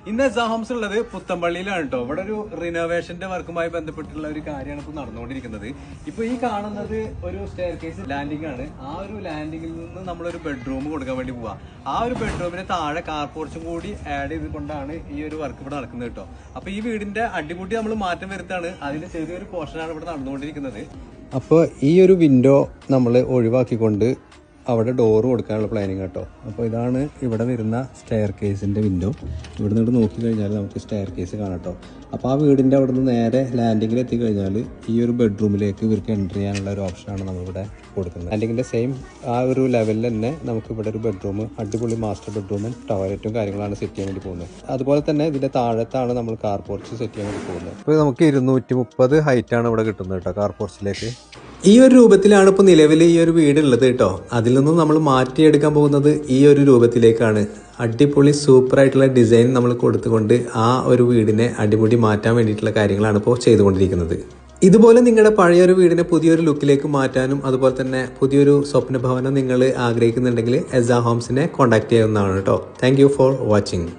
ഇന്ന് എസ്ആ ഹോംസ് ഉള്ളത് പുത്തമ്പള്ളിയിലാണ് കേട്ടോ. ഇവിടെ ഒരു റിനോവേഷന്റെ വർക്കുമായി ബന്ധപ്പെട്ടുള്ള ഒരു കാര്യമാണ് ഇപ്പോൾ നടന്നുകൊണ്ടിരിക്കുന്നത്. ഇപ്പൊ ഈ കാണുന്നത് ഒരു സ്റ്റെയർ കേസ് ലാൻഡിംഗ് ആണ്. ആ ഒരു ലാൻഡിംഗിൽ നിന്ന് നമ്മളൊരു ബെഡ്റൂം കൊടുക്കാൻ വേണ്ടി പോവാ. ആ ഒരു ബെഡ്റൂമിന് താഴെ കാർ പോർച്ചും കൂടി ആഡ് ചെയ്തുകൊണ്ടാണ് ഈ ഒരു വർക്ക് ഇവിടെ നടക്കുന്നത് കേട്ടോ. അപ്പൊ ഈ വീടിന്റെ അടിമുടി നമ്മൾ മാറ്റം വരുത്താണ്. അതിന്റെ ചെറിയൊരു പോർഷനാണ് ഇവിടെ നടന്നുകൊണ്ടിരിക്കുന്നത്. അപ്പോൾ ഈ ഒരു വിൻഡോ നമ്മൾ ഒഴിവാക്കിക്കൊണ്ട് അവിടെ ഡോറ് കൊടുക്കാനുള്ള പ്ലാനിങ് കേട്ടോ. അപ്പോൾ ഇതാണ് ഇവിടെ വരുന്ന സ്റ്റെയർ കേസിൻ്റെ വിൻഡോ. ഇവിടെ നിന്ന് നോക്കിക്കഴിഞ്ഞാൽ നമുക്ക് സ്റ്റെയർ കേസ് കാണാം കേട്ടോ. അപ്പോൾ ആ വീടിൻ്റെ അവിടെ നിന്ന് നേരെ ലാൻഡിങ്ങിൽ എത്തിക്കഴിഞ്ഞാൽ ഈ ഒരു ബെഡ്റൂമിലേക്ക് ഇവർക്ക് എൻ്റർ ചെയ്യാനുള്ള ഒരു ഓപ്ഷനാണ് നമ്മളിവിടെ കൊടുക്കുന്നത്. ലാൻഡിങ്ങിൻ്റെ സെയിം ആ ഒരു ലെവലിൽ തന്നെ നമുക്ക് ഇവിടെ ഒരു ബെഡ്റൂം, അടിപൊളി മാസ്റ്റർ ബെഡ്റൂമും ടോയ്ലറ്റും കാര്യങ്ങളാണ് സെറ്റ് ചെയ്യാൻ വേണ്ടി പോകുന്നത്. അതുപോലെ തന്നെ ഇതിൻ്റെ താഴത്താണ് നമ്മൾ കാർ പോർച്ച് സെറ്റ് ചെയ്യാൻ വേണ്ടി പോകുന്നത്. അപ്പോൾ നമുക്ക് 230 ഹൈറ്റാണ് ഇവിടെ കിട്ടുന്നത് കേട്ടോ കാർ പോർച്ചിലേക്ക്. ഈ ഒരു രൂപത്തിലാണ് ഇപ്പോൾ നിലവിൽ ഈ ഒരു വീടുള്ളത് കേട്ടോ. അതിൽ നിന്നും നമ്മൾ മാറ്റിയെടുക്കാൻ പോകുന്നത് ഈ ഒരു രൂപത്തിലേക്കാണ്. അടിപൊളി സൂപ്പറായിട്ടുള്ള ഡിസൈൻ നമ്മൾ കൊടുത്തുകൊണ്ട് ആ ഒരു വീടിനെ അടിമുടി മാറ്റാൻ വേണ്ടിയിട്ടുള്ള കാര്യങ്ങളാണ് ഇപ്പോൾ ചെയ്തുകൊണ്ടിരിക്കുന്നത്. ഇതുപോലെ നിങ്ങളുടെ പഴയൊരു വീടിനെ പുതിയൊരു ലുക്കിലേക്ക് മാറ്റാനും അതുപോലെ തന്നെ പുതിയൊരു സ്വപ്ന ഭവനം നിങ്ങൾ ആഗ്രഹിക്കുന്നുണ്ടെങ്കിൽ എസ്ആ ഹോംസിനെ കോൺടാക്ട് ചെയ്യാവുന്നതാണ് കേട്ടോ. Thank you for watching.